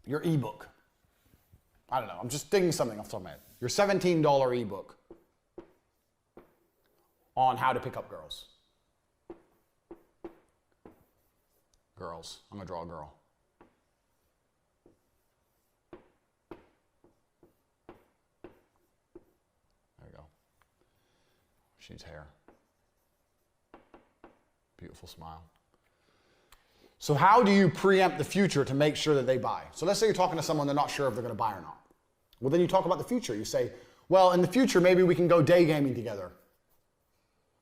your ebook. I don't know, I'm just thinking something off the top of my head. Your $17 ebook on how to pick up girls. Girls. I'm gonna draw a girl. There we go. She needs hair. Beautiful smile. So how do you preempt the future to make sure that they buy? So let's say you're talking to someone, they're not sure if they're gonna buy or not. Well, then you talk about the future. You say, well, in the future, maybe we can go day gaming together.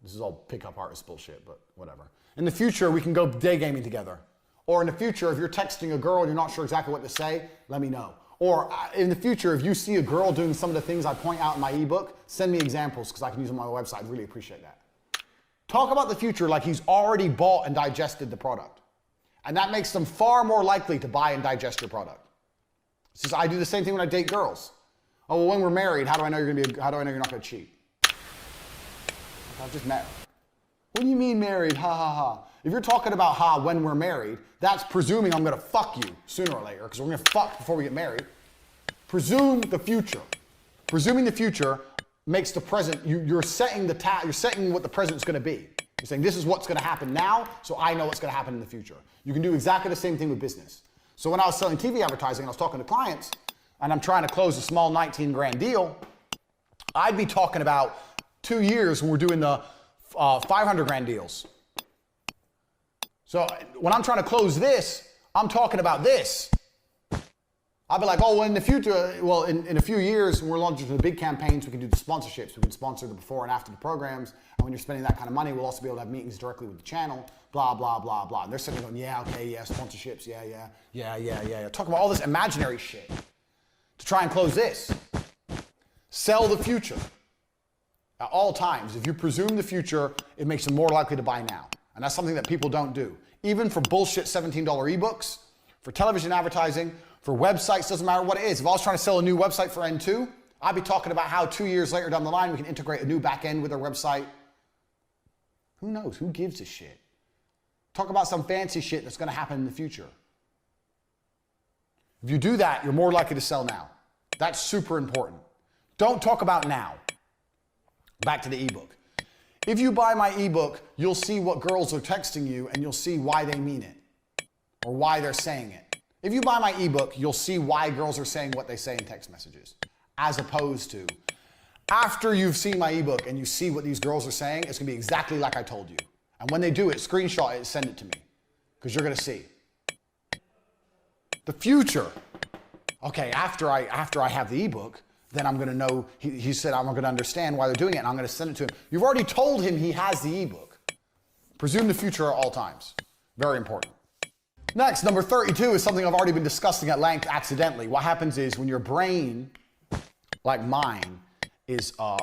This is all pickup artist bullshit, but whatever. In the future, we can go day gaming together. Or in the future, if you're texting a girl and you're not sure exactly what to say, let me know. Or in the future, if you see a girl doing some of the things I point out in my ebook, send me examples because I can use them on my website. I'd really appreciate that. Talk about the future like he's already bought and digested the product. And that makes them far more likely to buy and digest your product. It's just, I do the same thing when I date girls. Oh, well, when we're married, how do I know you're not going to cheat? I've just met her. What do you mean married? Ha ha ha. If you're talking about when we're married, that's presuming I'm going to fuck you sooner or later because we're going to fuck before we get married. Presume the future. Presuming the future makes the present, you're setting you're setting what the present's going to be. You're saying this is what's going to happen now, so I know what's going to happen in the future. You can do exactly the same thing with business. So when I was selling TV advertising and I was talking to clients and I'm trying to close a small 19 grand deal, I'd be talking about 2 years when we're doing the 500 grand deals. So when I'm trying to close this, I'm talking about this. I'll be like, oh, well, in the future, well, in a few years, when we're launching the big campaigns, we can do the sponsorships. We can sponsor the before and after the programs. And when you're spending that kind of money, we'll also be able to have meetings directly with the channel, blah, blah, blah, blah. And they're sitting there going, yeah, okay, yeah, sponsorships, yeah. Talk about all this imaginary shit to try and close this. Sell the future at all times. If you presume the future, it makes them more likely to buy now. And that's something that people don't do. Even for bullshit $17 ebooks, for television advertising, for websites, doesn't matter what it is. If I was trying to sell a new website for N2, I'd be talking about how 2 years later down the line, we can integrate a new back end with our website. Who knows? Who gives a shit? Talk about some fancy shit that's going to happen in the future. If you do that, you're more likely to sell now. That's super important. Don't talk about now. Back to the ebook. If you buy my ebook, you'll see what girls are texting you and you'll see why they mean it or why they're saying it. If you buy my ebook, you'll see why girls are saying what they say in text messages, as opposed to after you've seen my ebook and you see what these girls are saying, it's going to be exactly like I told you. And when they do it, screenshot it, send it to me because you're going to see. The future. Okay, after I have the ebook, then I'm going to know, he said I'm going to understand why they're doing it and I'm going to send it to him. You've already told him he has the ebook. Presume the future at all times. Very important. Next, number 32 is something I've already been discussing at length accidentally. What happens is when your brain, like mine, is a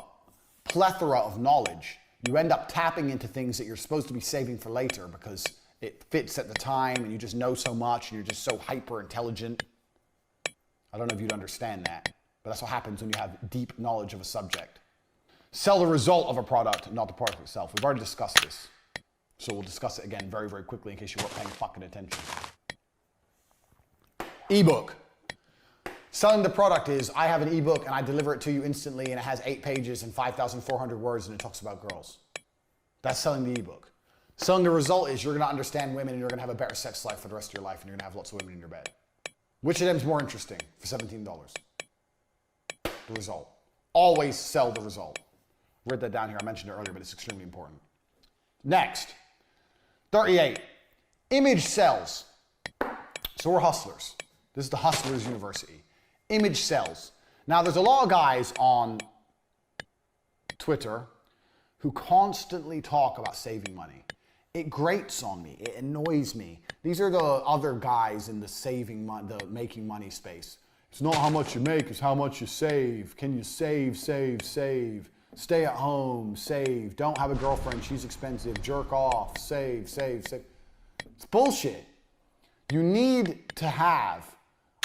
plethora of knowledge, you end up tapping into things that you're supposed to be saving for later because it fits at the time and you just know so much and you're just so hyper intelligent. I don't know if you'd understand that, but that's what happens when you have deep knowledge of a subject. Sell the result of a product, not the product itself. We've already discussed this. So we'll discuss it again very, very quickly in case you weren't paying fucking attention. Ebook. Selling the product is, I have an ebook and I deliver it to you instantly and it has 8 pages and 5,400 words and it talks about girls. That's selling the ebook. Selling the result is you're going to understand women and you're going to have a better sex life for the rest of your life and you're going to have lots of women in your bed. Which of them is more interesting for $17? The result. Always sell the result. Write that down here. I mentioned it earlier, but it's extremely important. Next. 38, image sells. So we're hustlers. This is the Hustlers University. Image sells. Now there's a lot of guys on Twitter who constantly talk about saving money. It grates on me. It annoys me. These are the other guys in the saving money, the making money space. It's not how much you make, it's how much you save. Can you save? Stay at home, save. Don't have a girlfriend, she's expensive. Jerk off, save. It's bullshit. You need to have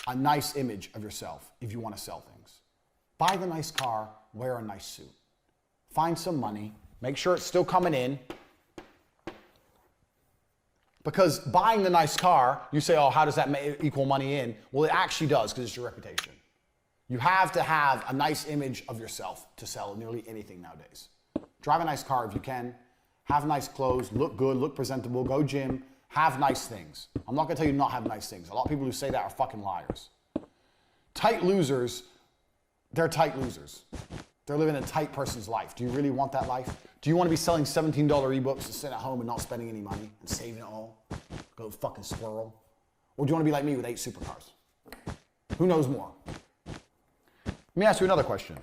a nice image of yourself if you want to sell things. Buy the nice car, wear a nice suit. Find some money, make sure it's still coming in. Because buying the nice car, you say, oh, how does that equal money in? Well, it actually does because it's your reputation. You have to have a nice image of yourself to sell nearly anything nowadays. Drive a nice car if you can. Have nice clothes, look good, look presentable, go gym, have nice things. I'm not gonna tell you not have nice things. A lot of people who say that are fucking liars. Tight losers, they're tight losers. They're living a tight person's life. Do you really want that life? Do you want to be selling $17 ebooks and sit at home and not spending any money and saving it all? Go fucking squirrel. Or do you want to be like me with 8 supercars? Who knows more? Let me ask you another question.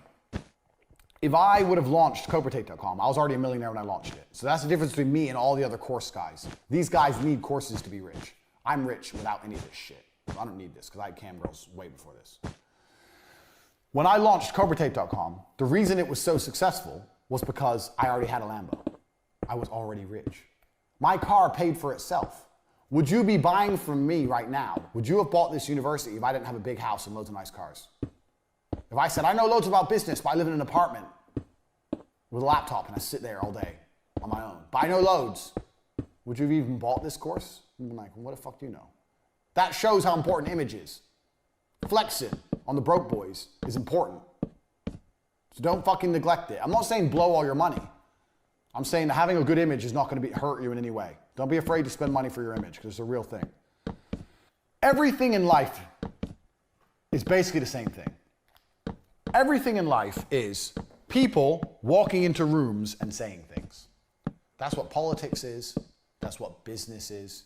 If I would have launched CobraTate.com, I was already a millionaire when I launched it. So that's the difference between me and all the other course guys. These guys need courses to be rich. I'm rich without any of this shit. I don't need this because I had cam girls way before this. When I launched CobraTate.com, the reason it was so successful was because I already had a Lambo. I was already rich. My car paid for itself. Would you be buying from me right now? Would you have bought this university if I didn't have a big house and loads of nice cars? If I said, I know loads about business, but I live in an apartment with a laptop and I sit there all day on my own, but I know loads, would you have even bought this course? I'm like, what the fuck do you know? That shows how important image is. Flexing on the broke boys is important. So don't fucking neglect it. I'm not saying blow all your money. I'm saying that having a good image is not going to hurt you in any way. Don't be afraid to spend money for your image because it's a real thing. Everything in life is basically the same thing. Everything in life is people walking into rooms and saying things. That's what politics is. That's what business is.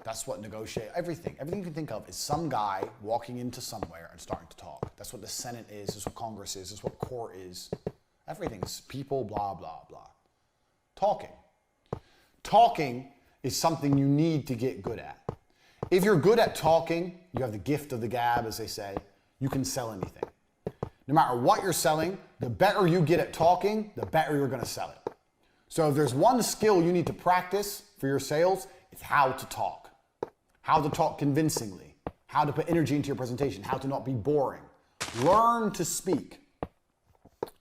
That's what negotiate. Everything you can think of is some guy walking into somewhere and starting to talk. That's what the Senate is. That's what Congress is. That's what court is. Everything's people, blah, blah, blah. Talking. Talking is something you need to get good at. If you're good at talking, you have the gift of the gab, as they say, you can sell anything. No matter what you're selling, the better you get at talking, the better you're going to sell it. So if there's one skill you need to practice for your sales, it's how to talk. How to talk convincingly. How to put energy into your presentation. How to not be boring. Learn to speak.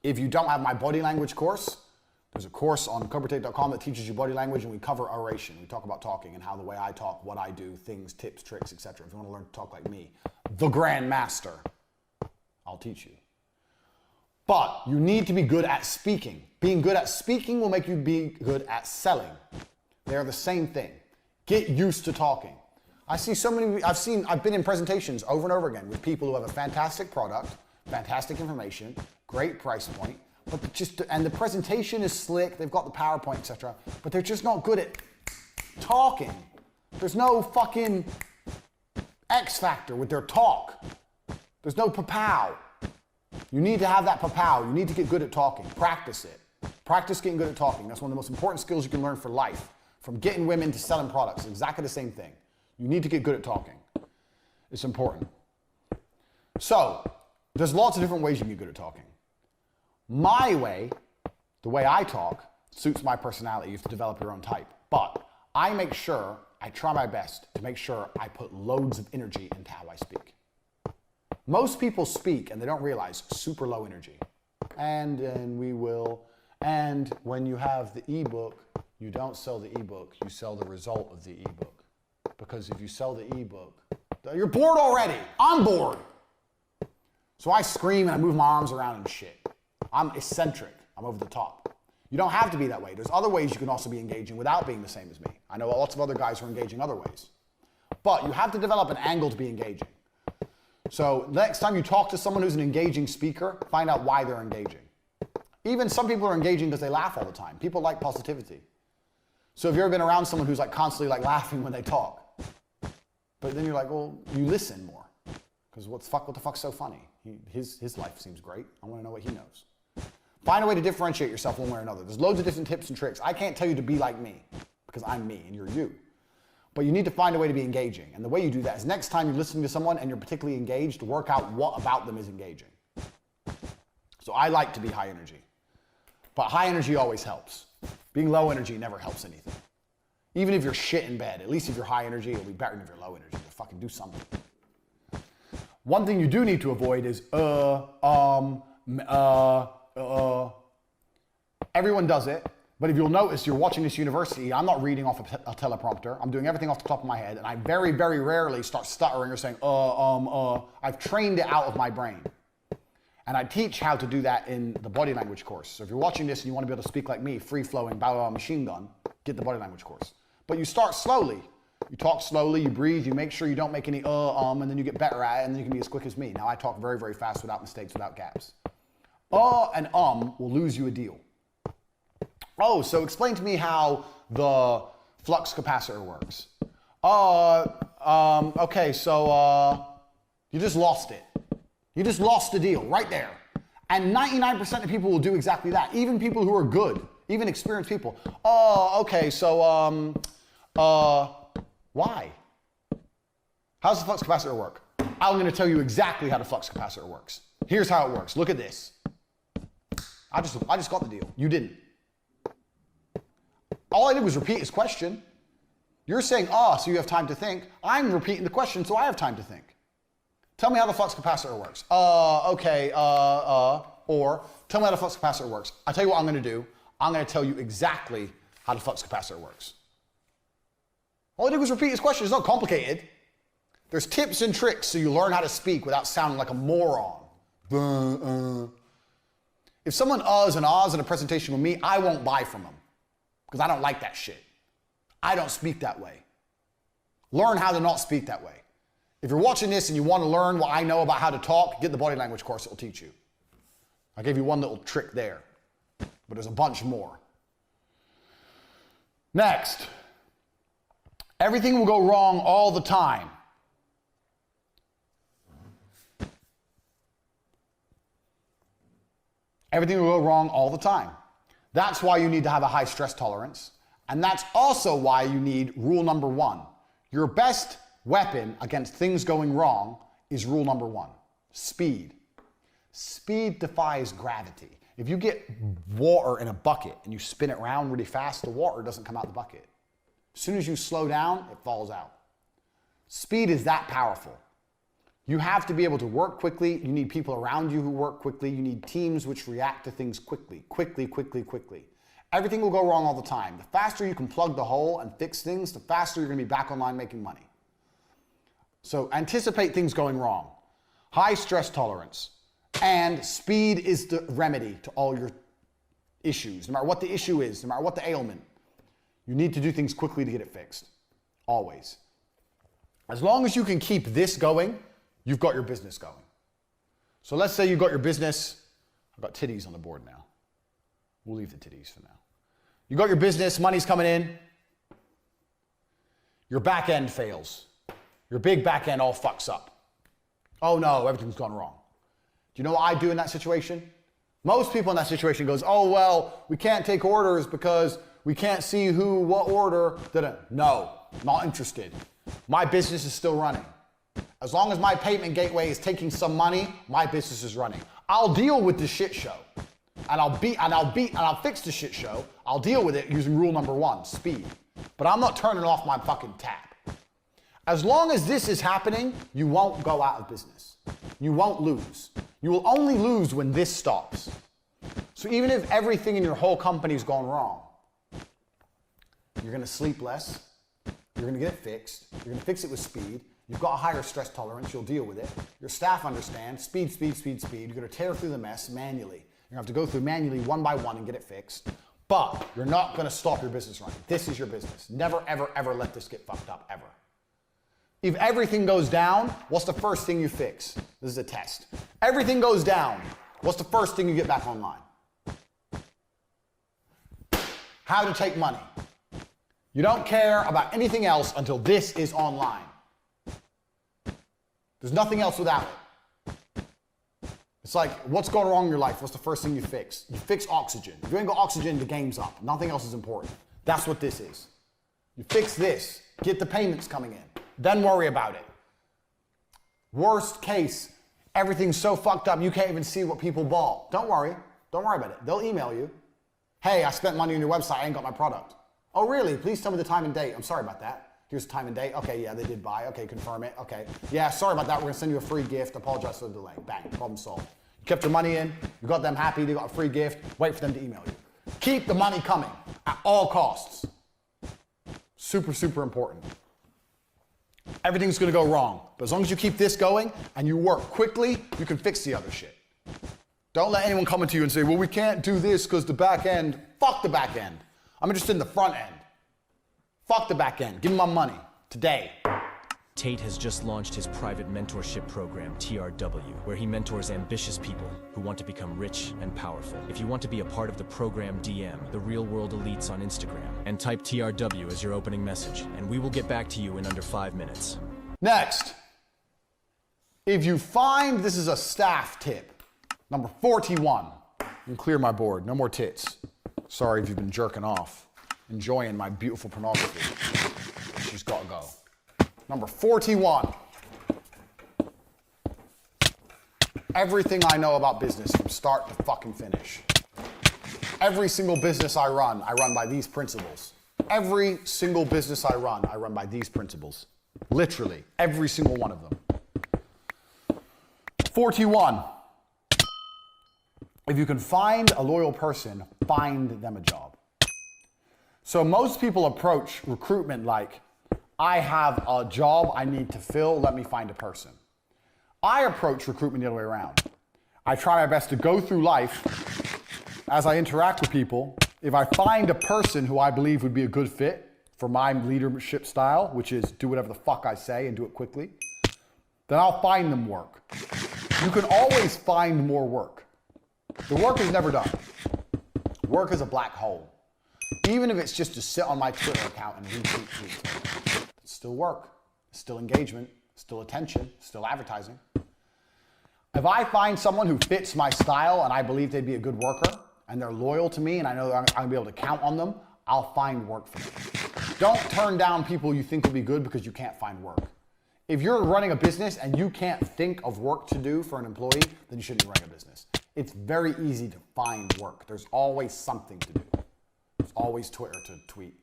If you don't have my body language course, there's a course on CobraTate.com that teaches you body language, and we cover oration. We talk about talking and how the way I talk, what I do, things, tips, tricks, etc. If you want to learn to talk like me, the Grand Master, I'll teach you. But you need to be good at speaking. Being good at speaking will make you be good at selling. They are the same thing. Get used to talking. I've been in presentations over and over again with people who have a fantastic product, fantastic information, great price point, and the presentation is slick, they've got the PowerPoint, etc., but they're just not good at talking. There's no fucking X factor with their talk. There's no pa-pow. You need to have that pa-pow. You need to get good at talking. Practice it. Practice getting good at talking. That's one of the most important skills you can learn for life. From getting women to selling products, exactly the same thing. You need to get good at talking. It's important. So, there's lots of different ways you can get good at talking. My way, the way I talk, suits my personality. You have to develop your own type. But I try my best to make sure I put loads of energy into how I speak. Most people speak and they don't realize super low energy. And when you have the ebook, you don't sell the ebook, you sell the result of the ebook. Because if you sell the ebook, you're bored already. I'm bored. So I scream and I move my arms around and shit. I'm eccentric. I'm over the top. You don't have to be that way. There's other ways you can also be engaging without being the same as me. I know lots of other guys who are engaging other ways. But you have to develop an angle to be engaging. So next time you talk to someone who's an engaging speaker, find out why they're engaging. Even some people are engaging because they laugh all the time. People like positivity. So have you ever been around someone who's like constantly like laughing when they talk? But then you're like, well, you listen more. Because what the fuck's so funny? His life seems great. I want to know what he knows. Find a way to differentiate yourself one way or another. There's loads of different tips and tricks. I can't tell you to be like me because I'm me and you're you. But you need to find a way to be engaging. And the way you do that is next time you're listening to someone and you're particularly engaged, work out what about them is engaging. So I like to be high energy. But high energy always helps. Being low energy never helps anything. Even if you're shit in bed, at least if you're high energy, it'll be better than if you're low energy. To fucking do something. One thing you do need to avoid is everyone does it. But if you'll notice, you're watching this university, I'm not reading off a teleprompter. I'm doing everything off the top of my head, and I very, very rarely start stuttering or saying, I've trained it out of my brain. And I teach how to do that in the body language course. So if you're watching this and you want to be able to speak like me, free-flowing, bow machine gun, get the body language course. But you start slowly. You talk slowly, you breathe, you make sure you don't make any and then you get better at it, and then you can be as quick as me. Now I talk very, very fast without mistakes, without gaps. And will lose you a deal. Oh, so explain to me how the flux capacitor works. Okay, so you just lost it. You just lost the deal right there. And 99% of people will do exactly that. Even people who are good, even experienced people. Okay, so why? How does the flux capacitor work? I'm going to tell you exactly how the flux capacitor works. Here's how it works. Look at this. I just got the deal. You didn't. All I did was repeat his question. You're saying, so you have time to think. I'm repeating the question, so I have time to think. Tell me how the flux capacitor works. Okay, or tell me how the flux capacitor works. I'll tell you what I'm going to do. I'm going to tell you exactly how the flux capacitor works. All I did was repeat his question. It's not complicated. There's tips and tricks so you learn how to speak without sounding like a moron. If someone and ahs in a presentation with me, I won't buy from them because I don't like that shit. I don't speak that way. Learn how to not speak that way. If you're watching this and you want to learn what I know about how to talk, get the body language course. It will teach you. I gave you one little trick there, but there's a bunch more. Next, everything will go wrong all the time. Everything will go wrong all the time. That's why you need to have a high stress tolerance. And that's also why you need rule number 1. Your best weapon against things going wrong is rule number 1, speed. Speed defies gravity. If you get water in a bucket and you spin it around really fast, the water doesn't come out the bucket. As soon as you slow down, it falls out. Speed is that powerful. You have to be able to work quickly. You need people around you who work quickly. You need teams which react to things quickly. Everything will go wrong all the time. The faster you can plug the hole and fix things, the faster you're going to be back online making money. So anticipate things going wrong. High stress tolerance. And speed is the remedy to all your issues. No matter what the issue is, no matter what the ailment, you need to do things quickly to get it fixed. Always. As long as you can keep this going, you've got your business going. So let's say you've got your business. I've got titties on the board now. We'll leave the titties for now. You got your business, money's coming in. Your back end fails. Your big back end all fucks up. Oh no, everything's gone wrong. Do you know what I do in that situation? Most people in that situation goes, oh well, we can't take orders because we can't see who, what order. No, not interested. My business is still running. As long as my payment gateway is taking some money, my business is running. I'll deal with the shit show. And I'll fix the shit show. I'll deal with it using rule number 1, speed. But I'm not turning off my fucking tap. As long as this is happening, you won't go out of business. You won't lose. You will only lose when this stops. So even if everything in your whole company's gone wrong, you're going to sleep less. You're going to get it fixed. You're going to fix it with speed. You've got a higher stress tolerance. You'll deal with it. Your staff understand. Speed. You're going to tear through the mess manually. You're going to have to go through manually one by one and get it fixed. But you're not going to stop your business running. This is your business. Never, ever, ever let this get fucked up, ever. If everything goes down, what's the first thing you fix? This is a test. Everything goes down. What's the first thing you get back online? How to take money. You don't care about anything else until this is online. There's nothing else without it. It's like, what's going wrong in your life? What's the first thing you fix? You fix oxygen. If you ain't got oxygen, the game's up. Nothing else is important. That's what this is. You fix this. Get the payments coming in. Then worry about it. Worst case, everything's so fucked up you can't even see what people bought. Don't worry. Don't worry about it. They'll email you. Hey, I spent money on your website. I ain't got my product. Oh, really? Please tell me the time and date. I'm sorry about that. Here's the time and date. Okay, yeah, they did buy. Okay, confirm it. Okay. Yeah, sorry about that. We're going to send you a free gift. Apologize for the delay. Bang. Problem solved. You kept your money in. You got them happy. They got a free gift. Wait for them to email you. Keep the money coming. at all costs. Super, super important. Everything's gonna go wrong, but as long as you keep this going and you work quickly, you can fix the other shit. Don't let anyone come into you and say, well, we can't do this because the back end. Fuck the back end. I'm interested in the front end. Fuck the back end. Give me my money today. Tate has just launched his private mentorship program, TRW, where he mentors ambitious people who want to become rich and powerful. If you want to be a part of the program, DM the Real World Elites on Instagram and type TRW as your opening message, and we will get back to you in under 5 minutes. Next, if you find, this is a staff tip, number 41. You can clear my board, no more tits. Sorry if you've been jerking off, enjoying my beautiful pornography. She's gotta go. Number 41. Everything I know about business from start to fucking finish. Every single business I run by these principles. Every single business I run by these principles. Literally, every single one of them. 41. If you can find a loyal person, find them a job. So most people approach recruitment like, I have a job I need to fill, let me find a person. I approach recruitment the other way around. I try my best to go through life as I interact with people. If I find a person who I believe would be a good fit for my leadership style, which is do whatever the fuck I say and do it quickly, then I'll find them work. You can always find more work. The work is never done. Work is a black hole. Even if it's just to sit on my Twitter account and retweet tweets. It's still work, still engagement, still attention, still advertising. If I find someone who fits my style and I believe they'd be a good worker and they're loyal to me and I know I'm gonna be able to count on them, I'll find work for them. Don't turn down people you think will be good because you can't find work. If you're running a business and you can't think of work to do for an employee, then you shouldn't be running a business. It's very easy to find work. There's always something to do. There's always Twitter to tweet,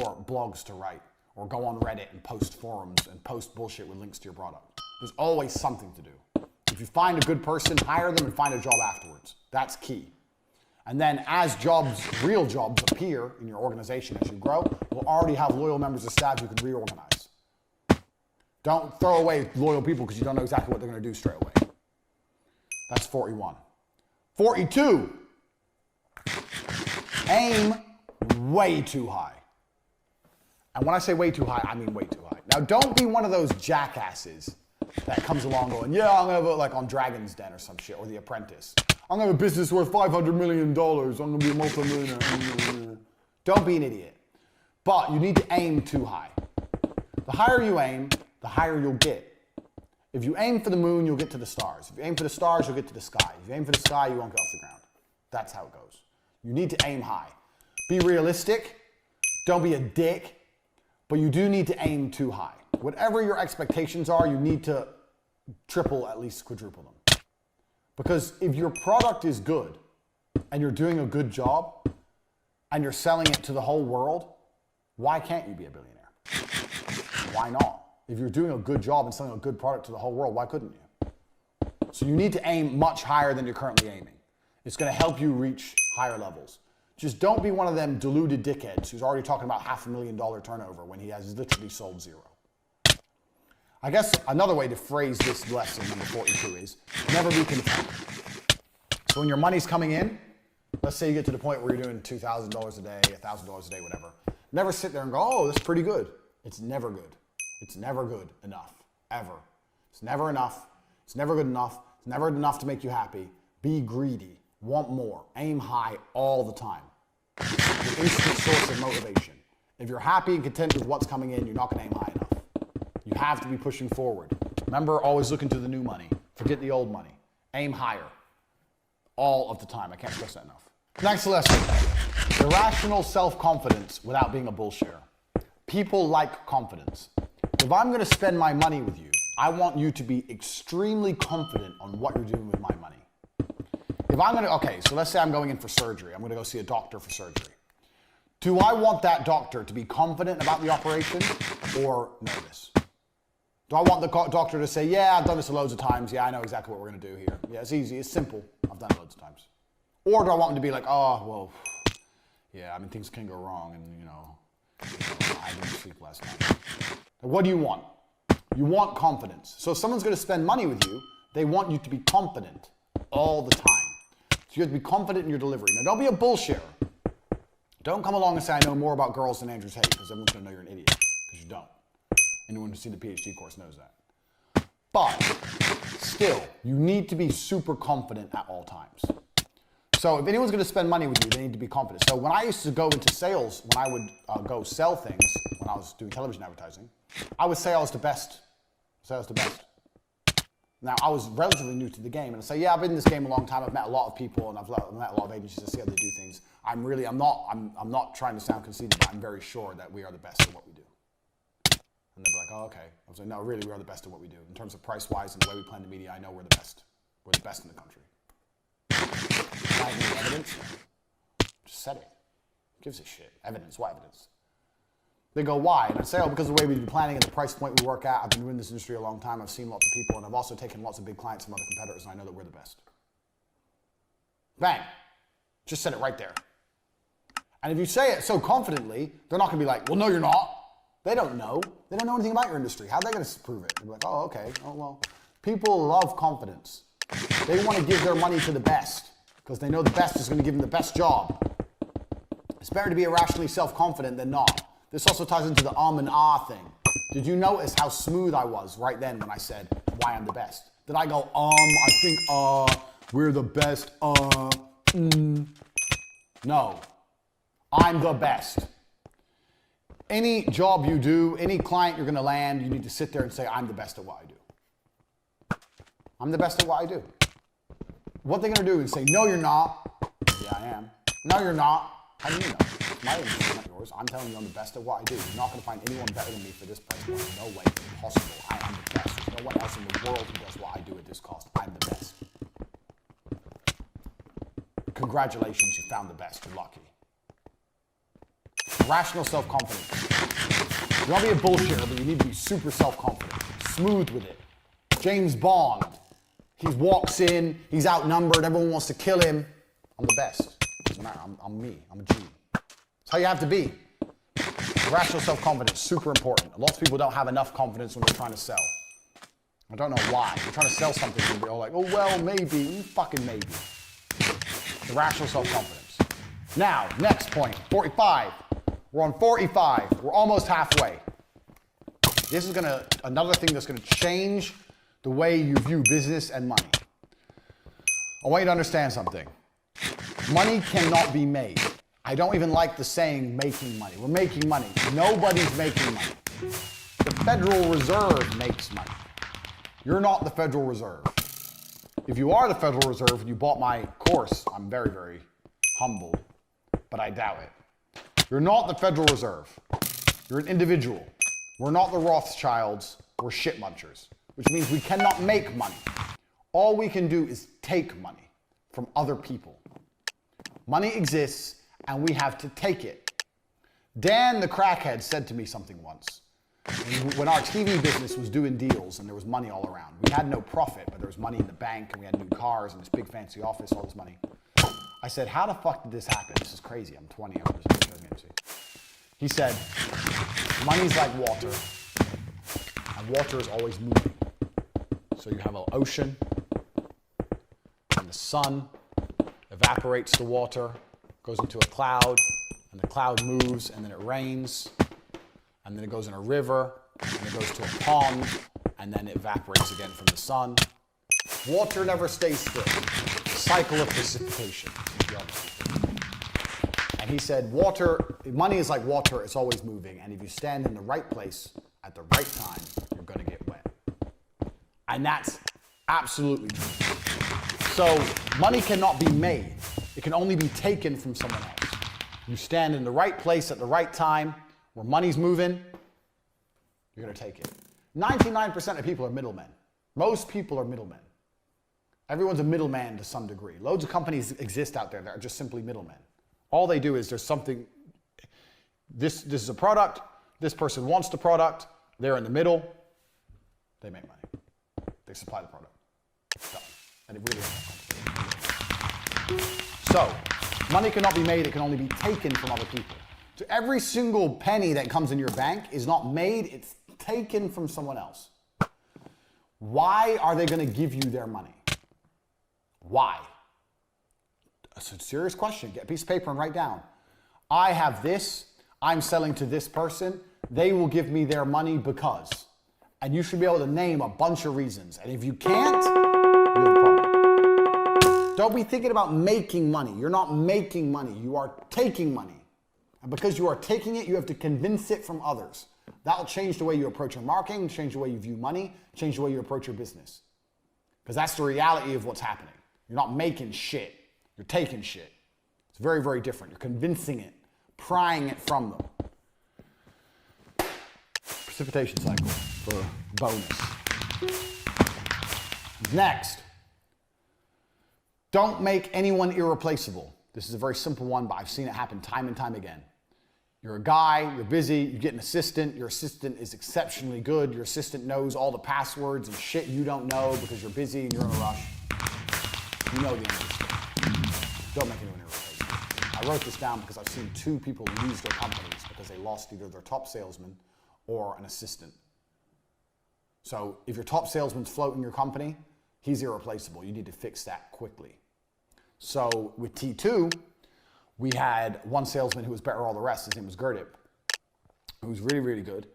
or blogs to write, or go on Reddit and post forums and post bullshit with links to your product. There's always something to do. If you find a good person, hire them and find a job afterwards. That's key. And then as jobs, real jobs appear in your organization as you grow, you'll already have loyal members of staff you can reorganize. Don't throw away loyal people because you don't know exactly what they're going to do straight away. That's 41. 42. Aim way too high. And when I say way too high, I mean way too high. Now, don't be one of those jackasses that comes along going, yeah, I'm going to like on Dragon's Den or some shit, or The Apprentice. I'm going to have a business worth $500 million. I'm going to be a multi-millionaire. Don't be an idiot. But you need to aim too high. The higher you aim, the higher you'll get. If you aim for the moon, you'll get to the stars. If you aim for the stars, you'll get to the sky. If you aim for the sky, you won't get off the ground. That's how it goes. You need to aim high. Be realistic. Don't be a dick. But you do need to aim too high. Whatever your expectations are, you need to triple, at least quadruple them. Because if your product is good and you're doing a good job and you're selling it to the whole world, why can't you be a billionaire? Why not? If you're doing a good job and selling a good product to the whole world, why couldn't you? So you need to aim much higher than you're currently aiming. It's going to help you reach higher levels. Just don't be one of them deluded dickheads who's already talking about $500,000 turnover when he has literally sold zero. I guess another way to phrase this lesson, number 42, is never be content. So when your money's coming in, let's say you get to the point where you're doing $2,000 a day, $1,000 a day, whatever. Never sit there and go, oh, that's pretty good. It's never good. It's never good enough, ever. It's never enough. It's never good enough. It's never enough to make you happy. Be greedy. Want more. Aim high all the time. Your instant source of motivation. If you're happy and content with what's coming in, you're not going to aim high enough. You have to be pushing forward. Remember, always looking to the new money. Forget the old money. Aim higher. All of the time. I can't stress that enough. Next lesson. Irrational self-confidence without being a bullshitter. People like confidence. If I'm going to spend my money with you, I want you to be extremely confident on what you're doing with my money. If I'm going to, okay, so let's say I'm going in for surgery. I'm going to go see a doctor for surgery. Do I want that doctor to be confident about the operation or nervous? Do I want the doctor to say, yeah, I've done this loads of times. Yeah, I know exactly what we're going to do here. Yeah, it's easy. It's simple. I've done it loads of times. Or do I want him to be like, oh, well, yeah, I mean, things can go wrong, and I didn't sleep last night. What do you want? You want confidence. So if someone's going to spend money with you, they want you to be confident all the time. So you have to be confident in your delivery. Now, don't be a bullshitter. Don't come along and say, I know more about girls than Andrew Tate, because everyone's going to know you're an idiot, because you don't. Anyone who's seen the PhD course knows that. But still, you need to be super confident at all times. So if anyone's going to spend money with you, they need to be confident. So when I used to go into sales, when I would go sell things, when I was doing television advertising, I would say I was the best. Now, I was relatively new to the game, and I'd say, yeah, I've been in this game a long time. I've met a lot of people, and I've met a lot of agencies. I see how they do things. I'm not trying to sound conceited, but I'm very sure that we are the best at what we do. And they'd be like, oh, okay. I was like, no, really, we are the best at what we do. In terms of price-wise and the way we plan the media, I know we're the best. We're the best in the country. I have any evidence? Just said it. Who gives a shit? Evidence? What evidence? They go, why? And I say, oh, because of the way we've been planning and the price point we work at. I've been in this industry a long time. I've seen lots of people, and I've also taken lots of big clients from other competitors, and I know that we're the best. Bang. Just said it right there. And if you say it so confidently, they're not going to be like, well, no, you're not. They don't know. They don't know anything about your industry. How are they going to prove it? They'll be like, oh, okay. Oh, well. People love confidence. They want to give their money to the best because they know the best is going to give them the best job. It's better to be irrationally self-confident than not. This also ties into the and ah thing. Did you notice how smooth I was right then when I said why I'm the best? Did I go, I think, we're the best, No. I'm the best. Any job you do, any client you're going to land, you need to sit there and say, I'm the best at what I do. I'm the best at what I do. What they're going to do is say, no, you're not. Yeah, I am. No, you're not. How do you know? My industry, not yours. I'm telling you I'm the best at what I do. You're not going to find anyone better than me for this price point. No way. Impossible. I am the best. There's no one else in the world who does what I do at this cost. I'm the best. Congratulations, you found the best. You're lucky. Rational self-confidence. You don't want to be a bullshitter, but you need to be super self-confident. Smooth with it. James Bond. He walks in, he's outnumbered, everyone wants to kill him. I'm the best. Doesn't matter, I'm me, I'm a G. That's how you have to be. Rational self-confidence, super important. Lots of people don't have enough confidence when they're trying to sell. I don't know why. You're trying to sell something and you're all like, oh, well, maybe, fucking maybe. The rational self-confidence. Now, next point, 45. We're on 45. We're almost halfway. This is another thing that's gonna change the way you view business and money. I want you to understand something. Money cannot be made. I don't even like the saying making money. We're making money. Nobody's making money. The Federal Reserve makes money. You're not the Federal Reserve. If you are the Federal Reserve and you bought my course, I'm very, very humbled, but I doubt it. You're not the Federal Reserve. You're an individual. We're not the Rothschilds. We're shit munchers, which means we cannot make money. All we can do is take money from other people. Money exists and we have to take it. Dan the crackhead said to me something once. When our TV business was doing deals and there was money all around, we had no profit, but there was money in the bank and we had new cars and this big fancy office, all this money. I said, how the fuck did this happen? This is crazy. I'm 20. He said, money's like water, and water is always moving. So you have an ocean, and the sun evaporates the water, goes into a cloud, and the cloud moves, and then it rains, and then it goes in a river, and it goes to a pond, and then it evaporates again from the sun. Water never stays still. Cycle of precipitation. And he said, money is like water, it's always moving, and if you stand in the right place at the right time, you're gonna get wet. And that's absolutely true. So money cannot be made. It can only be taken from someone else. You stand in the right place at the right time, where money's moving, you're gonna take it. 99% of people are middlemen. Most people are middlemen. Everyone's a middleman to some degree. Loads of companies exist out there that are just simply middlemen. All they do is there's something, this is a product, this person wants the product, they're in the middle, they make money. They supply the product. Done. And it really isn't that complicated. So, Money cannot be made, it can only be taken from other people. So every single penny that comes in your bank is not made, it's taken from someone else. Why are they going to give you their money? Why? That's a serious question. Get a piece of paper and write down. I have this, I'm selling to this person, they will give me their money because. And you should be able to name a bunch of reasons. And if you can't, you have a problem. Don't be thinking about making money. You're not making money, you are taking money. And because you are taking it, you have to convince it from others. That'll change the way you approach your marketing, change the way you view money, change the way you approach your business. Because that's the reality of what's happening. You're not making shit, you're taking shit. It's very, very different. You're convincing it, prying it from them. Precipitation cycle for bonus. Next, don't make anyone irreplaceable. This is a very simple one, but I've seen it happen time and time again. You're a guy, you're busy, you get an assistant, your assistant is exceptionally good, your assistant knows all the passwords and shit you don't know because you're busy and you're in a rush. You know the end of the story. Don't make anyone irreplaceable. I wrote this down because I've seen 2 people lose their companies because they lost either their top salesman or an assistant. So if your top salesman's floating your company, he's irreplaceable. You need to fix that quickly. So with T2, we had one salesman who was better than all the rest. His name was Gerdip, who was really, really good.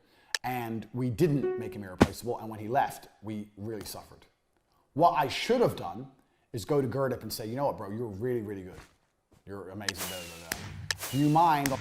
And we didn't make him irreplaceable. And when he left, we really suffered. What I should have done is go to Gerdip and say, you know what, bro, you're really, really good. You're amazing. Do you mind